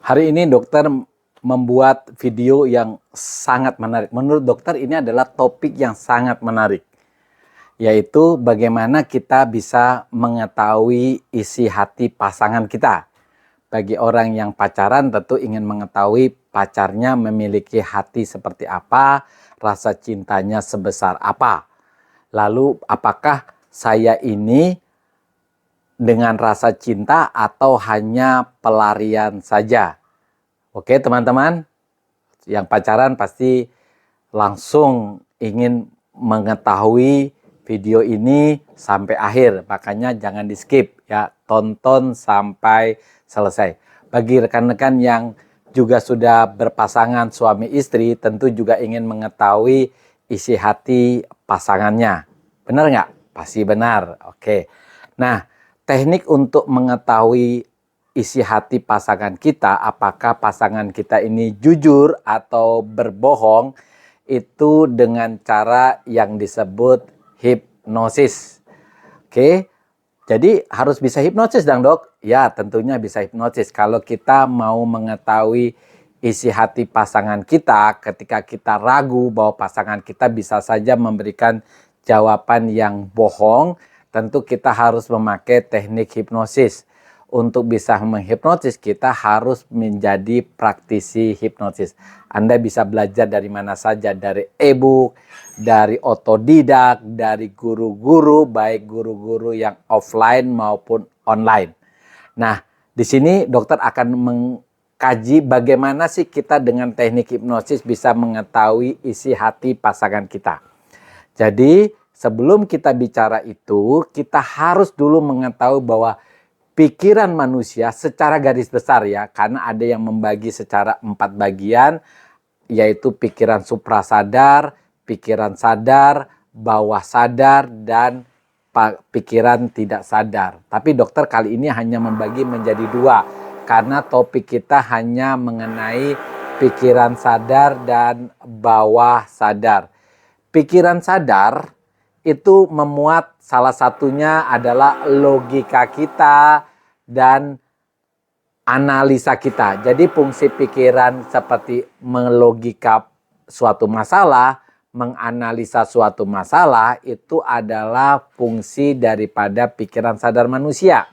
Hari ini dokter membuat video yang sangat menarik. Menurut dokter ini adalah topik yang sangat menarik. Yaitu bagaimana kita bisa mengetahui isi hati pasangan kita. Bagi orang yang pacaran tentu ingin mengetahui pacarnya memiliki hati seperti apa, rasa cintanya sebesar apa. Lalu apakah saya ini dengan rasa cinta atau hanya pelarian saja? Oke teman-teman, yang pacaran pasti langsung ingin mengetahui video ini sampai akhir. Makanya jangan di skip ya, tonton sampai selesai. Bagi rekan-rekan yang juga sudah berpasangan suami istri, tentu juga ingin mengetahui isi hati pasangannya. Benar nggak? Pasti benar. Oke. Nah, teknik untuk mengetahui isi hati pasangan kita, apakah pasangan kita ini jujur atau berbohong, itu dengan cara yang disebut hipnosis. Oke, jadi harus bisa hipnosis dong dok? Ya tentunya bisa hipnosis. Kalau kita mau mengetahui isi hati pasangan kita, ketika kita ragu bahwa pasangan kita bisa saja memberikan jawaban yang bohong, tentu kita harus memakai teknik hipnosis. Untuk bisa menghipnotis kita harus menjadi praktisi hipnosis. Anda bisa belajar dari mana saja, dari e-book, dari otodidak, dari guru-guru, baik guru-guru yang offline maupun online. Nah, di sini dokter akan mengkaji bagaimana sih kita dengan teknik hipnosis bisa mengetahui isi hati pasangan kita. Jadi, sebelum kita bicara itu, kita harus dulu mengetahui bahwa pikiran manusia secara garis besar ya, karena ada yang membagi secara 4 bagian, yaitu pikiran suprasadar, pikiran sadar, bawah sadar, dan pikiran tidak sadar. Tapi dokter kali ini hanya membagi menjadi 2, karena topik kita hanya mengenai pikiran sadar dan bawah sadar. Pikiran sadar itu memuat salah satunya adalah logika kita dan analisa kita. Jadi fungsi pikiran seperti melogika suatu masalah, menganalisa suatu masalah itu adalah fungsi daripada pikiran sadar manusia.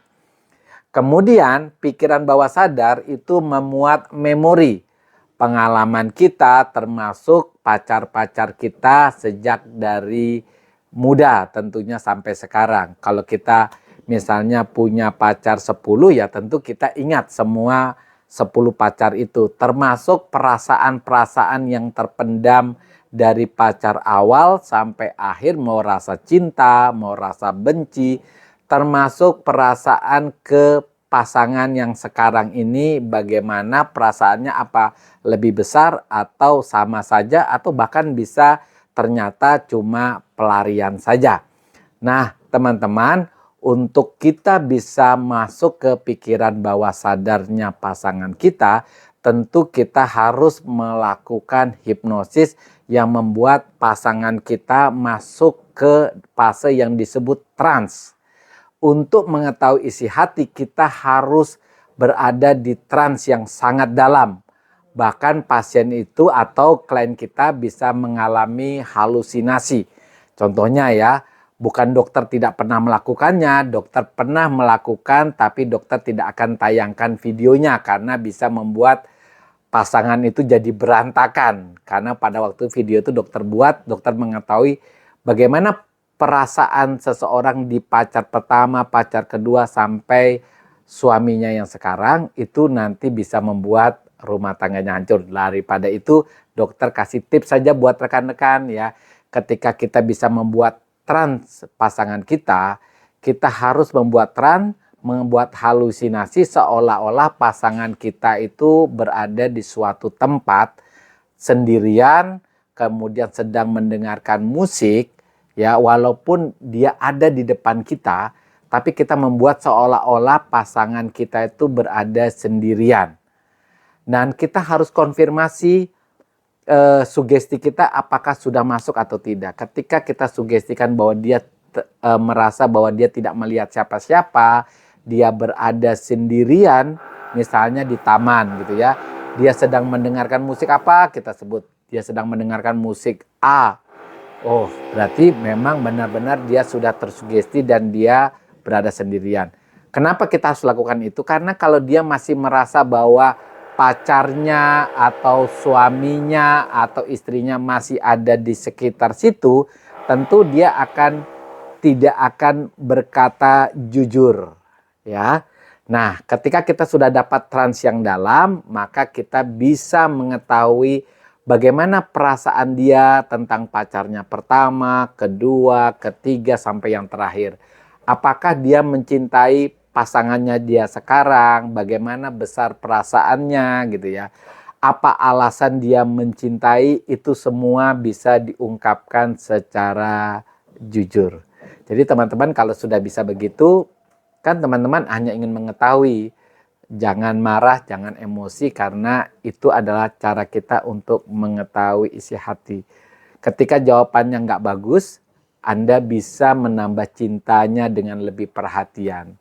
Kemudian pikiran bawah sadar itu memuat memori, pengalaman kita termasuk pacar-pacar kita sejak dari muda tentunya sampai sekarang. Kalau kita misalnya punya pacar 10 ya tentu kita ingat semua 10 pacar itu. Termasuk perasaan-perasaan yang terpendam dari pacar awal sampai akhir, mau rasa cinta, mau rasa benci. Termasuk perasaan ke pasangan yang sekarang ini bagaimana perasaannya, apa lebih besar atau sama saja atau bahkan bisa ternyata cuma pelarian saja. Nah, teman-teman, untuk kita bisa masuk ke pikiran bawah sadarnya pasangan kita, tentu kita harus melakukan hipnosis yang membuat pasangan kita masuk ke fase yang disebut trans. Untuk mengetahui isi hati, kita harus berada di trans yang sangat dalam. Bahkan pasien itu atau klien kita bisa mengalami halusinasi. Contohnya ya, bukan dokter tidak pernah melakukannya, dokter pernah melakukan tapi dokter tidak akan tayangkan videonya karena bisa membuat pasangan itu jadi berantakan. Karena pada waktu video itu dokter buat, dokter mengetahui bagaimana perasaan seseorang di pacar pertama, pacar kedua sampai suaminya yang sekarang itu nanti bisa membuat rumah tangganya hancur. Daripada itu dokter kasih tips saja buat rekan-rekan ya. Ketika kita bisa membuat trans pasangan kita, kita harus membuat halusinasi seolah-olah pasangan kita itu berada di suatu tempat sendirian, kemudian sedang mendengarkan musik ya, walaupun dia ada di depan kita, tapi kita membuat seolah-olah pasangan kita itu berada sendirian. Dan kita harus konfirmasi sugesti kita apakah sudah masuk atau tidak. Ketika kita sugestikan bahwa dia merasa bahwa dia tidak melihat siapa-siapa, dia berada sendirian, misalnya di taman gitu ya. Dia sedang mendengarkan musik apa? Kita sebut dia sedang mendengarkan musik A. Oh, berarti memang benar-benar dia sudah tersugesti dan dia berada sendirian. Kenapa kita harus lakukan itu? Karena kalau dia masih merasa bahwa pacarnya atau suaminya atau istrinya masih ada di sekitar situ, tentu dia tidak akan berkata jujur, ya. Nah, ketika kita sudah dapat trans yang dalam, maka kita bisa mengetahui bagaimana perasaan dia tentang pacarnya pertama, kedua, ketiga, sampai yang terakhir. Apakah dia mencintai pasangannya dia sekarang, bagaimana besar perasaannya gitu ya. Apa alasan dia mencintai, itu semua bisa diungkapkan secara jujur. Jadi teman-teman kalau sudah bisa begitu, kan teman-teman hanya ingin mengetahui. Jangan marah, jangan emosi, karena itu adalah cara kita untuk mengetahui isi hati. Ketika jawabannya nggak bagus, Anda bisa menambah cintanya dengan lebih perhatian.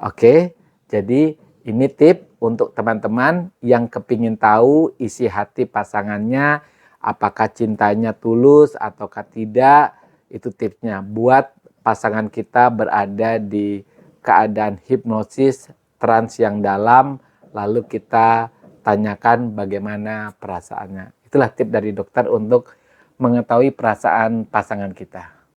Oke, jadi ini tip untuk teman-teman yang kepingin tahu isi hati pasangannya, apakah cintanya tulus ataukah tidak. Itu tipsnya buat pasangan kita berada di keadaan hipnosis trans yang dalam, lalu kita tanyakan bagaimana perasaannya. Itulah tip dari dokter untuk mengetahui perasaan pasangan kita.